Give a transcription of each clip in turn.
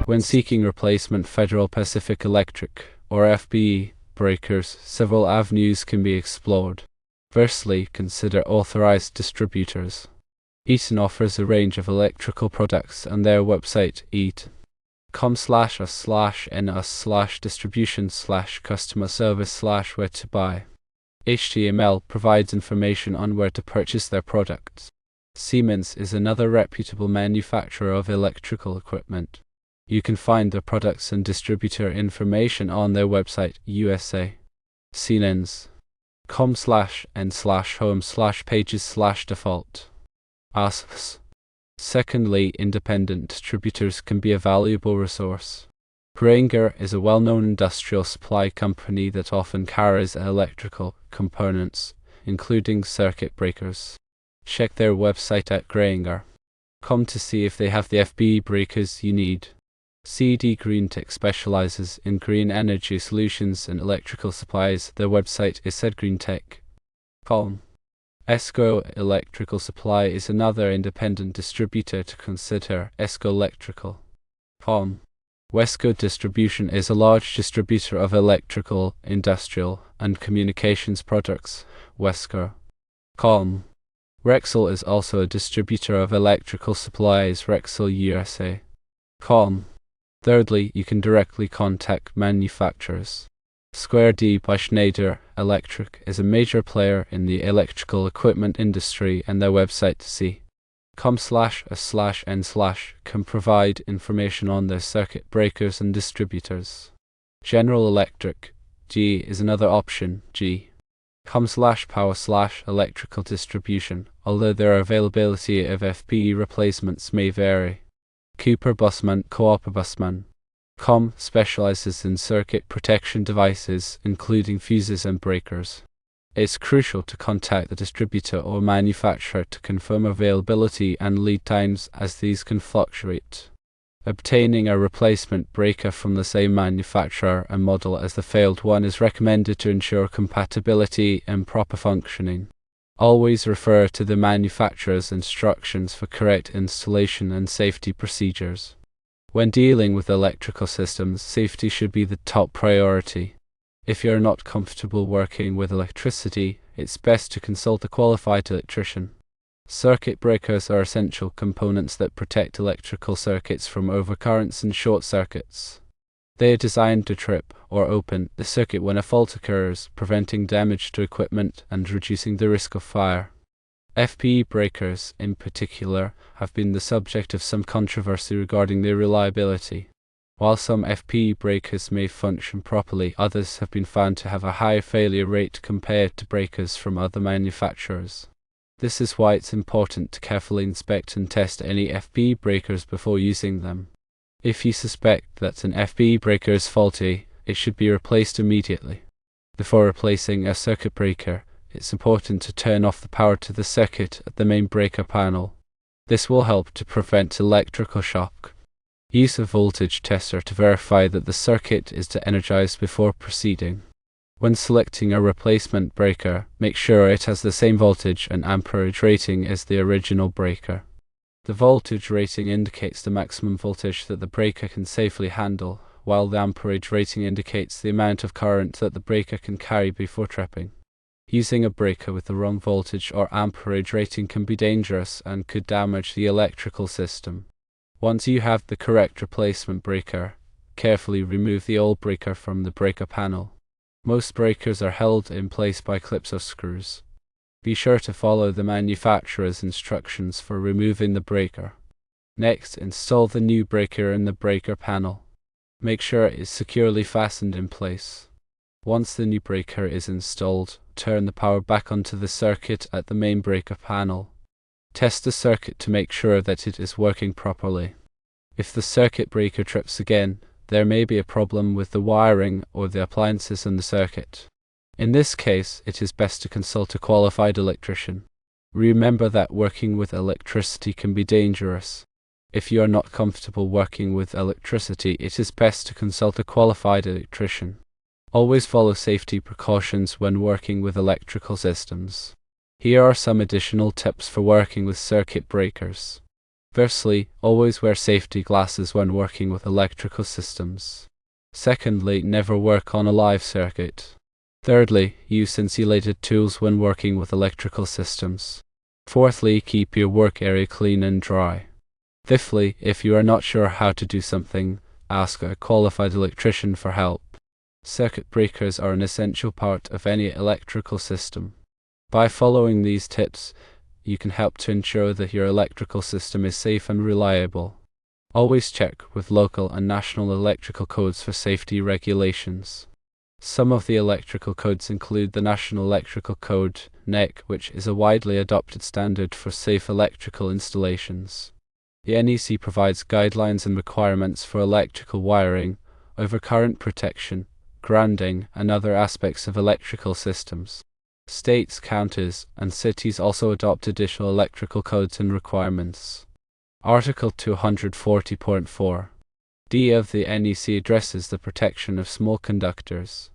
When seeking replacement Federal Pacific Electric, or FPE, breakers, several avenues can be explored. Firstly, consider authorized distributors. Eaton offers a range of electrical products on their website eaton.com/us/distribution/customer-service/where to buy. HTML provides information on where to purchase their products. Siemens is another reputable manufacturer of electrical equipment. You can find their products and distributor information on their website USA. Siemens.com/n/home/pages/default. ASPs. Secondly, independent distributors can be a valuable resource. Grainger is a well-known industrial supply company that often carries electrical components, including circuit breakers. Check their website at grainger.com to see if they have the FPE breakers you need. CD GreenTech specializes in green energy solutions and electrical supplies. Their website is greentech.com. ESCO Electrical Supply is another independent distributor to consider. ESCOelectrical.com. Wesco Distribution is a large distributor of electrical, industrial, and communications products. Wesco.com. Rexel is also a distributor of electrical supplies. RexelUSA.com. Thirdly, you can directly contact manufacturers. Square D by Schneider Electric is a major player in the electrical equipment industry, and their website c.com/us/n/ can provide information on their circuit breakers and distributors. General Electric G is another option. g.com/power/electrical distribution, although their availability of FPE replacements may vary. Cooper Busman Busman.com specializes in circuit protection devices, including fuses and breakers. It's crucial to contact the distributor or manufacturer to confirm availability and lead times, as these can fluctuate. Obtaining a replacement breaker from the same manufacturer and model as the failed one is recommended to ensure compatibility and proper functioning. Always refer to the manufacturer's instructions for correct installation and safety procedures. When dealing with electrical systems, safety should be the top priority. If you're not comfortable working with electricity, it's best to consult a qualified electrician. Circuit breakers are essential components that protect electrical circuits from overcurrents and short circuits. They are designed to trip or open the circuit when a fault occurs, preventing damage to equipment and reducing the risk of fire. FPE breakers, in particular, have been the subject of some controversy regarding their reliability. While some FPE breakers may function properly, others have been found to have a high failure rate compared to breakers from other manufacturers. This is why it's important to carefully inspect and test any FPE breakers before using them. If you suspect that an FPE breaker is faulty, it should be replaced immediately. Before replacing a circuit breaker, it's important to turn off the power to the circuit at the main breaker panel. This will help to prevent electrical shock. Use a voltage tester to verify that the circuit is de-energized before proceeding. When selecting a replacement breaker, make sure it has the same voltage and amperage rating as the original breaker. The voltage rating indicates the maximum voltage that the breaker can safely handle, while the amperage rating indicates the amount of current that the breaker can carry before tripping. Using a breaker with the wrong voltage or amperage rating can be dangerous and could damage the electrical system. Once you have the correct replacement breaker, carefully remove the old breaker from the breaker panel. Most breakers are held in place by clips or screws. Be sure to follow the manufacturer's instructions for removing the breaker. Next, install the new breaker in the breaker panel. Make sure it is securely fastened in place. Once the new breaker is installed, turn the power back onto the circuit at the main breaker panel. Test the circuit to make sure that it is working properly. If the circuit breaker trips again, there may be a problem with the wiring or the appliances in the circuit. In this case, it is best to consult a qualified electrician. Remember that working with electricity can be dangerous. If you are not comfortable working with electricity, it is best to consult a qualified electrician. Always follow safety precautions when working with electrical systems. Here are some additional tips for working with circuit breakers. Firstly, always wear safety glasses when working with electrical systems. Secondly, never work on a live circuit. Thirdly, use insulated tools when working with electrical systems. Fourthly, keep your work area clean and dry. Fifthly, if you are not sure how to do something, ask a qualified electrician for help. Circuit breakers are an essential part of any electrical system. By following these tips, you can help to ensure that your electrical system is safe and reliable. Always check with local and national electrical codes for safety regulations. Some of the electrical codes include the National Electrical Code, NEC, which is a widely adopted standard for safe electrical installations. The NEC provides guidelines and requirements for electrical wiring, overcurrent protection, grounding, and other aspects of electrical systems. States, counties, and cities also adopt additional electrical codes and requirements. Article 240.4 D of the NEC addresses the protection of small conductors.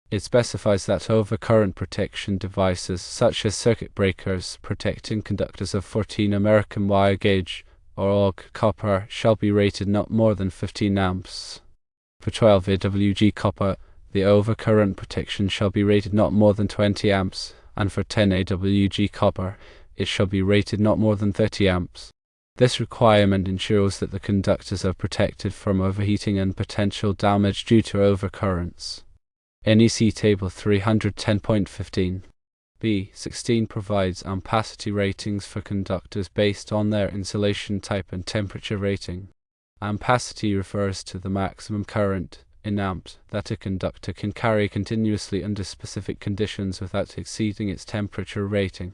It specifies that overcurrent protection devices such as circuit breakers protecting conductors of 14 American wire gauge or AUG copper shall be rated not more than 15 amps. For 12 AWG copper, the overcurrent protection shall be rated not more than 20 amps, and for 10 AWG copper, it shall be rated not more than 30 amps. This requirement ensures that the conductors are protected from overheating and potential damage due to overcurrents. NEC Table 310.15 B16 provides ampacity ratings for conductors based on their insulation type and temperature rating. Ampacity refers to the maximum current, in amps, that a conductor can carry continuously under specific conditions without exceeding its temperature rating.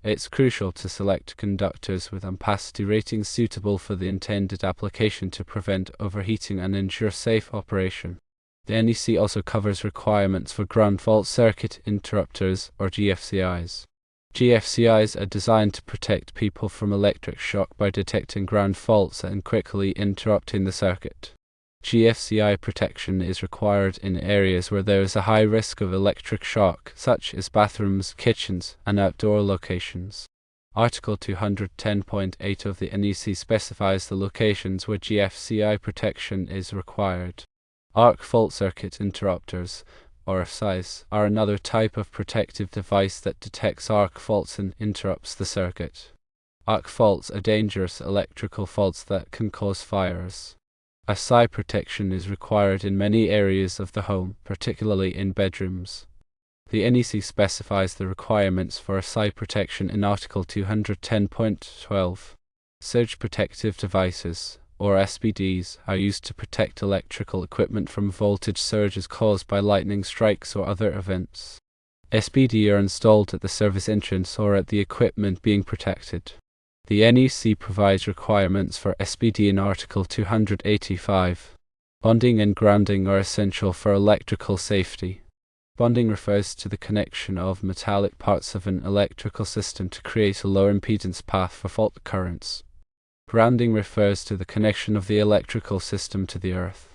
It's crucial to select conductors with ampacity ratings suitable for the intended application to prevent overheating and ensure safe operation. The NEC also covers requirements for ground fault circuit interrupters, or GFCIs. GFCIs are designed to protect people from electric shock by detecting ground faults and quickly interrupting the circuit. GFCI protection is required in areas where there is a high risk of electric shock, such as bathrooms, kitchens, and outdoor locations. Article 210.8 of the NEC specifies the locations where GFCI protection is required. Arc fault circuit interrupters, or FCIs, are another type of protective device that detects arc faults and interrupts the circuit. Arc faults are dangerous electrical faults that can cause fires. FCI protection is required in many areas of the home, particularly in bedrooms. The NEC specifies the requirements for FCI protection in Article 210.12. Surge protective devices, or SPDs, are used to protect electrical equipment from voltage surges caused by lightning strikes or other events. SPD are installed at the service entrance or at the equipment being protected. The NEC provides requirements for SPD in Article 285. Bonding and grounding are essential for electrical safety. Bonding refers to the connection of metallic parts of an electrical system to create a low impedance path for fault currents. Grounding refers to the connection of the electrical system to the earth.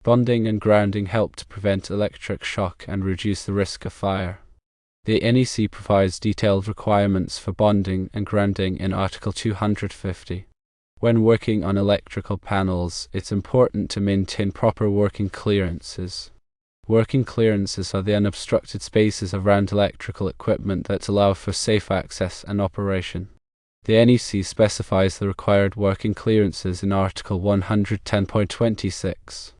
Bonding and grounding help to prevent electric shock and reduce the risk of fire. The NEC provides detailed requirements for bonding and grounding in Article 250. When working on electrical panels, it's important to maintain proper working clearances. Working clearances are the unobstructed spaces around electrical equipment that allow for safe access and operation. The NEC specifies the required working clearances in Article 110.26.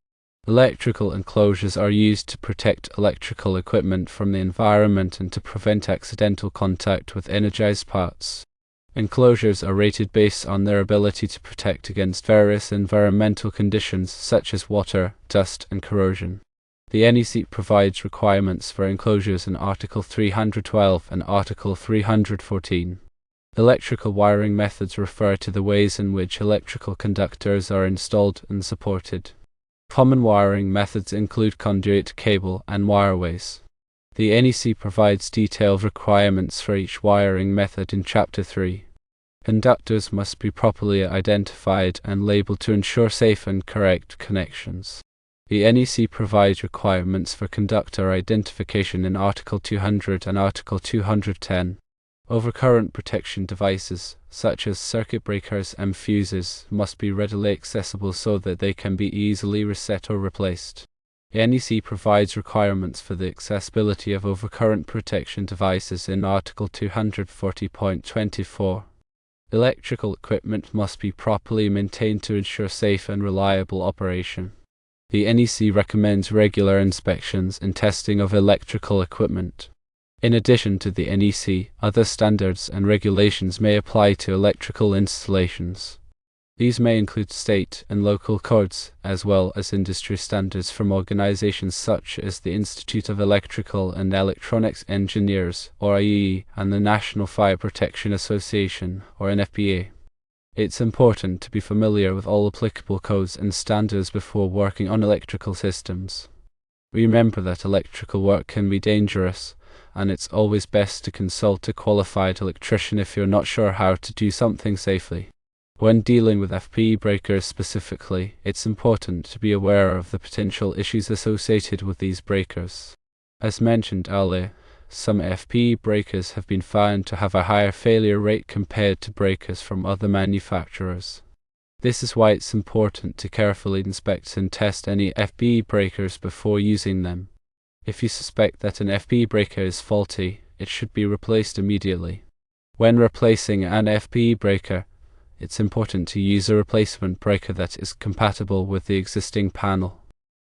Electrical enclosures are used to protect electrical equipment from the environment and to prevent accidental contact with energized parts. Enclosures are rated based on their ability to protect against various environmental conditions such as water, dust, and corrosion. The NEC provides requirements for enclosures in Article 312 and Article 314. Electrical wiring methods refer to the ways in which electrical conductors are installed and supported. Common wiring methods include conduit, cable, and wireways. The NEC provides detailed requirements for each wiring method in Chapter 3. Conductors must be properly identified and labeled to ensure safe and correct connections. The NEC provides requirements for conductor identification in Article 200 and Article 210. Overcurrent protection devices, such as circuit breakers and fuses, must be readily accessible so that they can be easily reset or replaced. The NEC provides requirements for the accessibility of overcurrent protection devices in Article 240.24. Electrical equipment must be properly maintained to ensure safe and reliable operation. The NEC recommends regular inspections and testing of electrical equipment. In addition to the NEC, other standards and regulations may apply to electrical installations. These may include state and local codes, as well as industry standards from organizations such as the Institute of Electrical and Electronics Engineers, or IEE, and the National Fire Protection Association, or FPE. It's important to be familiar with all applicable codes and standards before working on electrical systems. Remember that electrical work can be dangerous, and it's always best to consult a qualified electrician if you're not sure how to do something safely. When dealing with FPE breakers specifically, it's important to be aware of the potential issues associated with these breakers. As mentioned earlier, some FPE breakers have been found to have a higher failure rate compared to breakers from other manufacturers. This is why it's important to carefully inspect and test any FPE breakers before using them. If you suspect that an FPE breaker is faulty, it should be replaced immediately. When replacing an FPE breaker, it's important to use a replacement breaker that is compatible with the existing panel.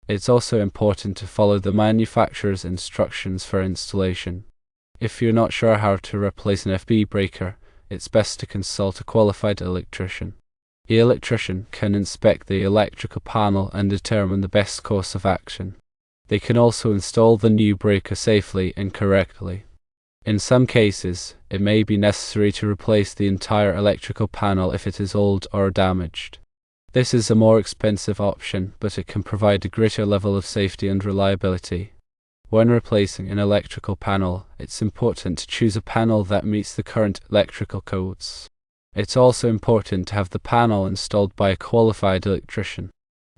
It's also important to follow the manufacturer's instructions for installation. If you're not sure how to replace an FPE breaker, it's best to consult a qualified electrician. The electrician can inspect the electrical panel and determine the best course of action. They can also install the new breaker safely and correctly. In some cases, it may be necessary to replace the entire electrical panel if it is old or damaged. This is a more expensive option, but it can provide a greater level of safety and reliability. When replacing an electrical panel, it's important to choose a panel that meets the current electrical codes. It's also important to have the panel installed by a qualified electrician.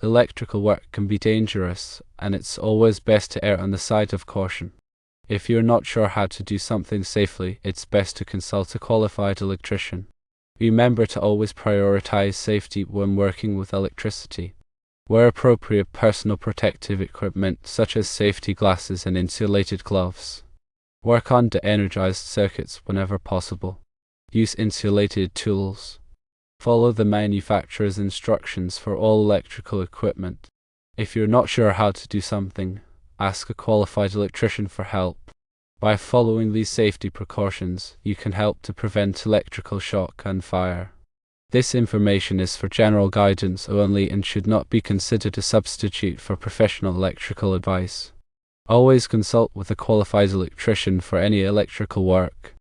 Electrical work can be dangerous, and it's always best to err on the side of caution. If you're not sure how to do something safely, it's best to consult a qualified electrician. Remember to always prioritize safety when working with electricity. Wear appropriate personal protective equipment such as safety glasses and insulated gloves. Work on de-energized circuits whenever possible. Use insulated tools. Follow the manufacturer's instructions for all electrical equipment. If you're not sure how to do something, ask a qualified electrician for help. By following these safety precautions, you can help to prevent electrical shock and fire. This information is for general guidance only and should not be considered a substitute for professional electrical advice. Always consult with a qualified electrician for any electrical work.